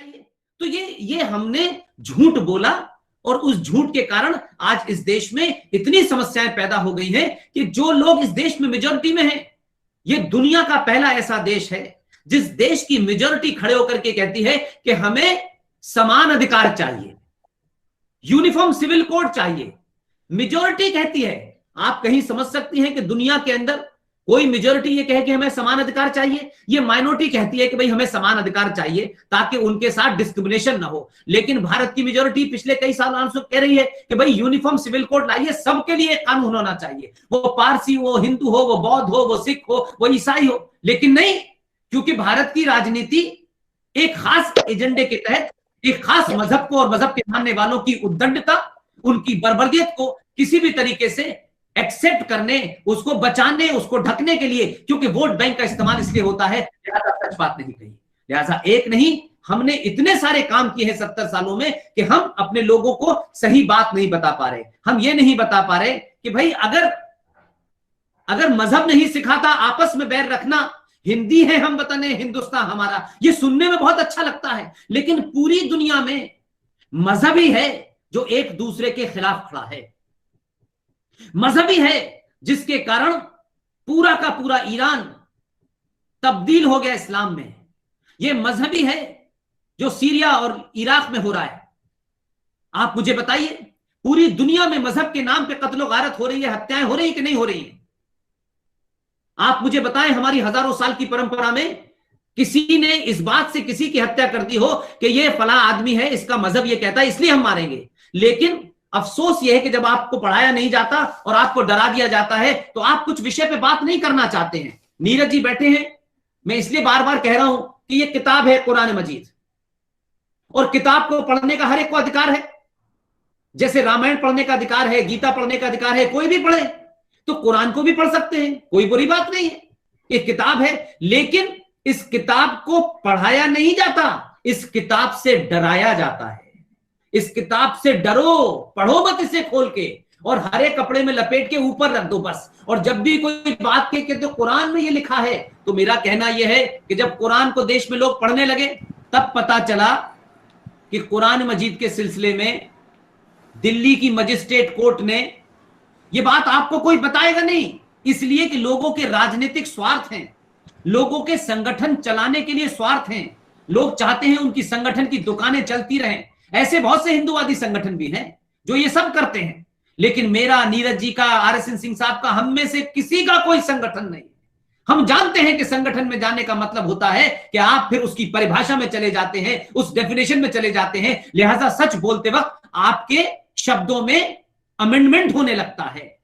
चाहिए। तो ये हमने झूठ बोला और उस झूठ के कारण आज इस देश में इतनी समस्याएं पैदा हो गई हैं कि जो लोग इस देश में मेजॉरिटी में हैं, ये दुनिया का पहला ऐसा देश है जिस देश की मेजॉरिटी खड़े होकर के कहती है कि हमें समान अधिकार चाहिए, यूनिफॉर्म सिविल कोड चाहिए। मेजॉरिटी कहती है। आप कहीं समझ सकती हैं कि दुनिया के अंदर कोई मेजॉरिटी ये कहे कि हमें समान अधिकार चाहिए? ये माइनॉरिटी कहती है कि भाई हमें समान अधिकार चाहिए ताकि उनके साथ डिस्क्रिमिनेशन ना हो। लेकिन भारत की मेजॉरिटी पिछले कई सालों से कह रही है कि भाई यूनिफॉर्म सिविल कोड लाइए, सबके लिए एक कानून होना चाहिए, वो पारसी हो, हिंदू हो, वो बौद्ध हो, वो सिख हो, वो ईसाई हो। लेकिन नहीं, क्योंकि भारत की राजनीति एक खास एजेंडे के तहत एक खास मजहब को और मजहब के मानने वालों की उद्दंडता, उनकी बर्बरियत को किसी भी तरीके से एक्सेप्ट करने, उसको बचाने, उसको ढकने के लिए, क्योंकि वोट बैंक का इस्तेमाल इसलिए होता है, लिहाजा सच बात नहीं कही। लिहाजा एक नहीं, हमने इतने सारे काम किए हैं 70 सालों में कि हम अपने लोगों को सही बात नहीं बता पा रहे। हम ये नहीं बता पा रहे कि भाई अगर मजहब नहीं सिखाता आपस में बैर रखना, हिंदी है हम वतन है हिंदुस्तान हमारा, ये सुनने में बहुत अच्छा लगता है, लेकिन पूरी दुनिया में मजहबी है जो एक दूसरे के खिलाफ खड़ा है, मजहबी है जिसके कारण पूरा का पूरा ईरान तब्दील हो गया इस्लाम में। यह मजहबी है जो सीरिया और इराक में हो रहा है। आप मुझे बताइए, पूरी दुनिया में मजहब के नाम पे कत्लो गारत हो रही है, हत्याएं हो रही है कि नहीं हो रही है? आप मुझे बताएं, हमारी हजारों साल की परंपरा में किसी ने इस बात से किसी की हत्या कर दी हो कि ये फला आदमी है, इसका मजहब ये कहता है इसलिए हम मारेंगे? लेकिन अफसोस यह है कि जब आपको पढ़ाया नहीं जाता और आपको डरा दिया जाता है तो आप कुछ विषय पे बात नहीं करना चाहते हैं। नीरज जी बैठे हैं, मैं इसलिए बार बार कह रहा हूं कि ये किताब है कुरान मजीद, और किताब को पढ़ने का हर एक को अधिकार है। जैसे रामायण पढ़ने का अधिकार है, गीता पढ़ने का अधिकार है, कोई भी पढ़े, तो कुरान को भी पढ़ सकते हैं, कोई बुरी बात नहीं है। एक किताब है, लेकिन इस किताब को पढ़ाया नहीं जाता, इस किताब से डराया जाता है। इस किताब से डरो, पढ़ो मत इसे खोल के और हरे कपड़े में लपेट के ऊपर रख दो बस। और जब भी कोई बात के तो कुरान में ये लिखा है, तो मेरा कहना यह है कि जब कुरान को देश में लोग पढ़ने लगे तब पता चला कि कुरान मजीद के सिलसिले में दिल्ली की मजिस्ट्रेट कोर्ट ने, ये बात आपको कोई बताएगा नहीं, इसलिए कि लोगों के राजनीतिक स्वार्थ हैं, लोगों के संगठन चलाने के लिए स्वार्थ हैं, लोग चाहते हैं उनकी संगठन की दुकानें चलती रहें। ऐसे बहुत से हिंदुवादी संगठन भी हैं जो ये सब करते हैं, लेकिन मेरा, नीरज जी का, RSN सिंह साहब का, हम में से किसी का कोई संगठन नहीं। हम जानते हैं कि संगठन में जाने का मतलब होता है कि आप फिर उसकी परिभाषा में चले जाते हैं, उस डेफिनेशन में चले जाते हैं, लिहाजा सच बोलते वक्त आपके शब्दों में अमेंडमेंट होने लगता है।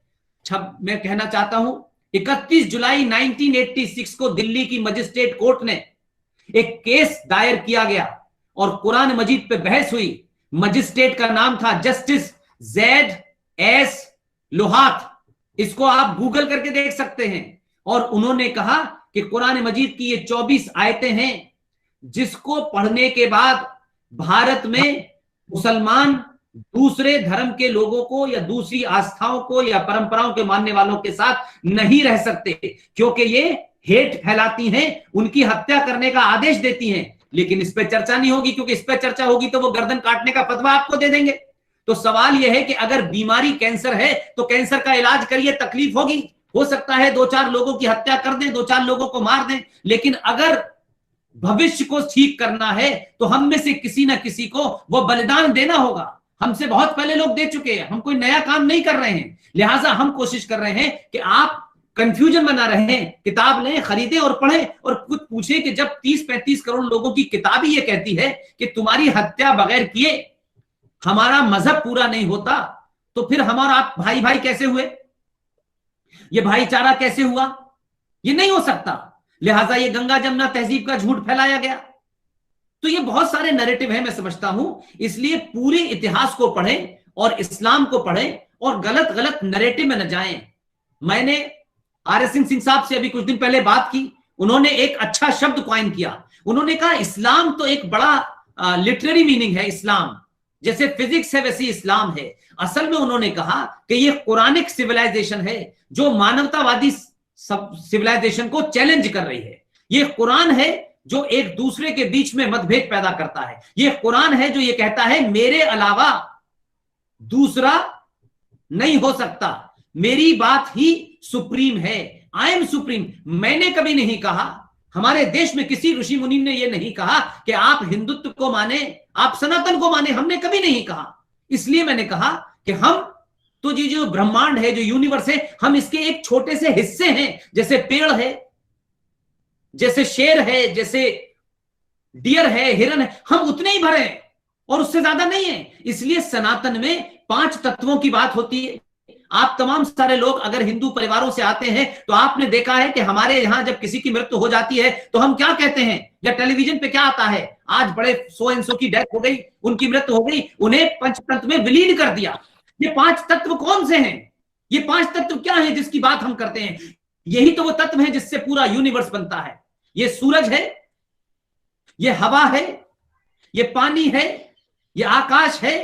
मैं कहना चाहता हूं, 31 जुलाई 1986 को दिल्ली की मजिस्ट्रेट कोर्ट ने एक केस दायर किया गया और कुरान मजीद पे बहस हुई। मजिस्ट्रेट का नाम था जस्टिस Z.S. लोहात, इसको आप गूगल करके देख सकते हैं। और उन्होंने कहा कि कुरान मजीद की ये 24 आयतें हैं जिसको पढ़ने के बाद भारत में मुसलमान दूसरे धर्म के लोगों को या दूसरी आस्थाओं को या परंपराओं के मानने वालों के साथ नहीं रह सकते, क्योंकि ये हेट फैलाती हैं, उनकी हत्या करने का आदेश देती हैं। लेकिन इस पर चर्चा नहीं होगी, क्योंकि इस पर चर्चा होगी तो वो गर्दन काटने का फतवा आपको दे देंगे। तो सवाल यह है कि अगर बीमारी कैंसर है तो कैंसर का इलाज करिए, तकलीफ होगी, हो सकता है 2-4 लोगों की हत्या कर दें, 2-4 लोगों को मार दें, लेकिन अगर भविष्य को ठीक करना है तो हम में से किसी ना किसी को वो बलिदान देना होगा। हमसे बहुत पहले लोग दे चुके हैं, हम कोई नया काम नहीं कर रहे हैं। लिहाजा हम कोशिश कर रहे हैं कि आप कंफ्यूजन बना रहे हैं, किताब लें, खरीदें और पढ़ें, और कुछ पूछें कि जब 30-35 करोड़ लोगों की किताब ही ये कहती है कि तुम्हारी हत्या बगैर किए हमारा मजहब पूरा नहीं होता, तो फिर हमारा आप भाई भाई कैसे हुए? ये भाईचारा कैसे हुआ? ये नहीं हो सकता। लिहाजा ये गंगा जमुना तहजीब का झूठ फैलाया गया। तो ये बहुत सारे नैरेटिव है, मैं समझता हूं, इसलिए पूरे इतिहास को पढ़ें और इस्लाम को पढ़ें और गलत गलत नैरेटिव में न जाएं। मैंने RSN सिंह साहब से अभी कुछ दिन पहले बात की, उन्होंने एक अच्छा शब्द कॉइन किया। उन्होंने कहा इस्लाम तो एक बड़ा लिटरेरी मीनिंग है, इस्लाम जैसे फिजिक्स है वैसे इस्लाम है। असल में उन्होंने कहा कि ये कुरानिक सिविलाइजेशन है जो मानवतावादी सिविलाइजेशन को चैलेंज कर रही है। ये कुरान है जो एक दूसरे के बीच में मतभेद पैदा करता है। ये कुरान है जो ये कहता है मेरे अलावा दूसरा नहीं हो सकता, मेरी बात ही सुप्रीम है, आई एम सुप्रीम। मैंने कभी नहीं कहा, हमारे देश में किसी ऋषि मुनि ने यह नहीं कहा कि आप हिंदुत्व को माने, आप सनातन को माने, हमने कभी नहीं कहा। इसलिए मैंने कहा कि हम तो जी जो ब्रह्मांड है, जो यूनिवर्स है, हम इसके एक छोटे से हिस्से हैं। जैसे पेड़ है, जैसे शेर है, जैसे डियर है, हिरन है, हम उतने ही भरे हैं और उससे ज्यादा नहीं है। इसलिए सनातन में 5 तत्वों की बात होती है। आप तमाम सारे लोग अगर हिंदू परिवारों से आते हैं तो आपने देखा है कि हमारे यहां जब किसी की मृत्यु हो जाती है तो हम क्या कहते हैं, या टेलीविजन पे क्या आता है, आज बड़े सो एंड सो की डेथ हो गई, उनकी मृत्यु हो गई, उन्हें पंचतत्व में विलीन कर दिया। ये 5 तत्व कौन से हैं? ये 5 तत्व क्या है जिसकी बात हम करते हैं? यही तो वो तत्व है जिससे पूरा यूनिवर्स बनता है। ये सूरज है, ये हवा है, ये पानी है, ये आकाश है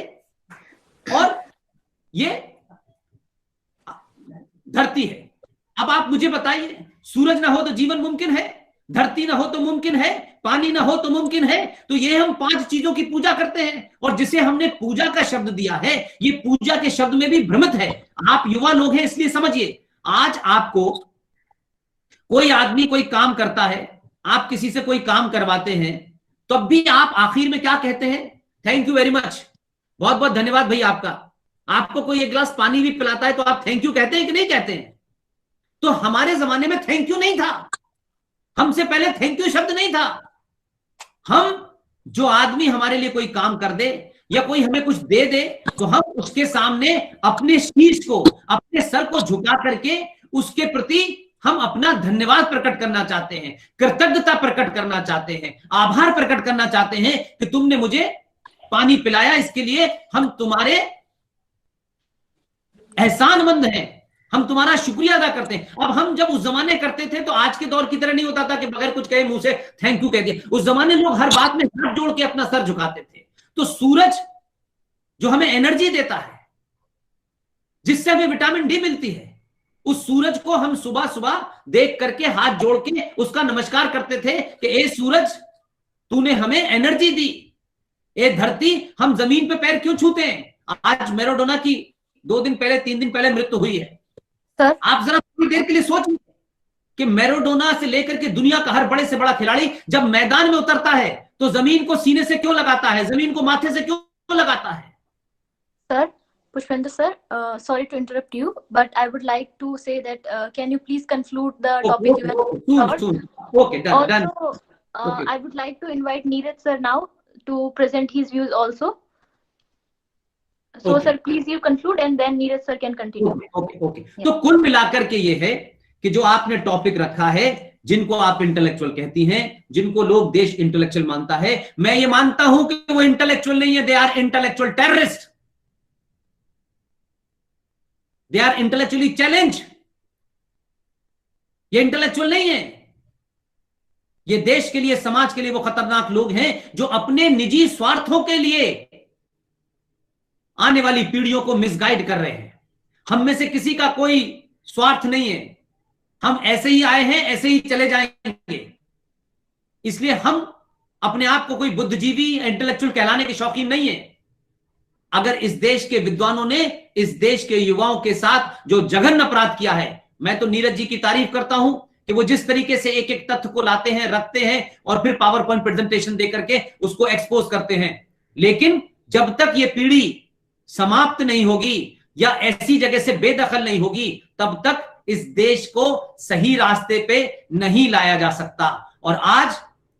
और ये धरती है। अब आप मुझे बताइए, सूरज ना हो तो जीवन मुमकिन है, धरती ना हो तो मुमकिन है, पानी ना हो तो मुमकिन है। तो ये हम 5 चीजों की पूजा करते हैं और जिसे हमने पूजा का शब्द दिया है, ये पूजा के शब्द में भी भ्रमित है। आप युवा लोग हैं इसलिए समझिए, आज आपको कोई आदमी कोई काम करता है, आप किसी से कोई काम करवाते हैं, तब भी आप आखिर में क्या कहते हैं? थैंक यू वेरी मच, बहुत बहुत धन्यवाद भाई आपका। आपको कोई एक गिलास पानी भी पिलाता है तो आप थैंक यू कहते हैं कि नहीं कहते हैं? तो हमारे जमाने में थैंक यू नहीं था, हमसे पहले थैंक यू शब्द नहीं था। हम जो आदमी हमारे लिए कोई काम कर दे या कोई हमें कुछ दे दे तो हम उसके सामने अपने शीश को, अपने सर को झुका करके उसके प्रति हम अपना धन्यवाद प्रकट करना चाहते हैं, कृतज्ञता प्रकट करना चाहते हैं, आभार प्रकट करना चाहते हैं कि तुमने मुझे पानी पिलाया, इसके लिए हम तुम्हारे एहसानमंद हैं, हम तुम्हारा शुक्रिया अदा करते हैं। अब हम जब उस जमाने करते थे तो आज के दौर की तरह नहीं होता था कि बगैर कुछ कहे मुंह से थैंक यू कह दिया। उस जमाने लोग हर बात में हाथ जोड़ के अपना सर झुकाते थे। तो सूरज जो हमें एनर्जी देता है, जिससे हमें विटामिन डी मिलती है, उस सूरज को हम सुबह सुबह देख करके हाथ जोड़ के उसका नमस्कार करते थे कि ए सूरज तूने हमें एनर्जी दी। ए धरती हम जमीन पे पैर क्यों छूते हैं? आज मैराडोना की 2 दिन पहले 3 दिन पहले मृत्यु हुई है सर। आप जरा थोड़ी देर के लिए सोचिए कि मैराडोना से लेकर के दुनिया का हर बड़े से बड़ा खिलाड़ी जब मैदान में उतरता है तो जमीन को सीने से क्यों लगाता है, जमीन को माथे से क्यों लगाता है? Sir Pushpendra sir, sorry to interrupt you, but I would like to say that can you please conclude the topic you have covered? Okay, done. Okay. I would like to invite Neeraj sir now to present his views also. So sir, please you conclude and then Neeraj sir can continue. Okay. तो कुल मिलाकर के ये है कि जो आपने topic रखा है, जिनको आप इंटेलेक्चुअल कहती हैं, जिनको लोग देश इंटेलेक्चुअल मानता है, मैं ये मानता हूं कि वो इंटेलेक्चुअल नहीं है, they are intellectual terrorist, they are intellectually challenge. ये इंटेलेक्चुअल नहीं है, ये देश के लिए, समाज के लिए वो खतरनाक लोग हैं जो अपने निजी स्वार्थों के लिए आने वाली पीढ़ियों को मिसगाइड कर रहे हैं। हम में से किसी का कोई स्वार्थ नहीं है, हम ऐसे ही आए हैं, ऐसे ही चले जाएंगे। इसलिए हम अपने आप को कोई बुद्धिजीवी इंटेलेक्चुअल कहलाने के शौकीन नहीं है। अगर इस देश के विद्वानों ने इस देश के युवाओं के साथ जो जघन्य अपराध किया है, मैं तो नीरज जी की तारीफ करता हूं कि वो जिस तरीके से एक एक तथ्य को लाते हैं, रखते हैं और फिर पावर पॉइंट प्रेजेंटेशन देकर के उसको एक्सपोज करते हैं। लेकिन जब तक ये पीढ़ी समाप्त नहीं होगी या ऐसी जगह से बेदखल नहीं होगी, तब तक इस देश को सही रास्ते पे नहीं लाया जा सकता। और आज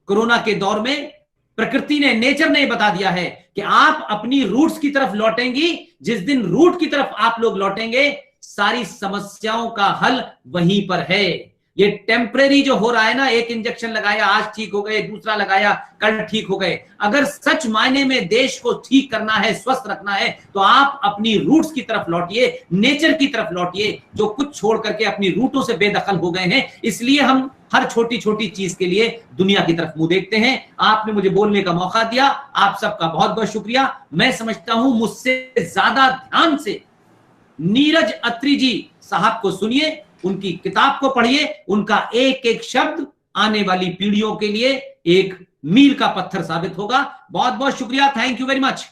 कोरोना के दौर में प्रकृति ने, नेचर ने बता दिया है कि आप अपनी रूट्स की तरफ लौटेंगी। जिस दिन रूट की तरफ आप लोग लौटेंगे, सारी समस्याओं का हल वहीं पर है। ये टेम्परेरी जो हो रहा है ना, एक इंजेक्शन लगाया आज ठीक हो गए, दूसरा लगाया कल ठीक हो गए। अगर सच मायने में देश को ठीक करना है, स्वस्थ रखना है, तो आप अपनी रूट्स की तरफ लौटिए, नेचर की तरफ लौटिए, जो कुछ छोड़ करके अपनी रूटों से बेदखल हो गए हैं। इसलिए हम हर छोटी छोटी चीज के लिए दुनिया की तरफ मुंह देखते हैं। आपने मुझे बोलने का मौका दिया, आप सबका बहुत बहुत शुक्रिया। मैं समझता हूं मुझसे ज्यादा ध्यान से नीरज अत्री जी साहब को सुनिए, उनकी किताब को पढ़िए, उनका एक एक शब्द आने वाली पीढ़ियों के लिए एक मील का पत्थर साबित होगा। बहुत बहुत शुक्रिया, थैंक यू वेरी मच।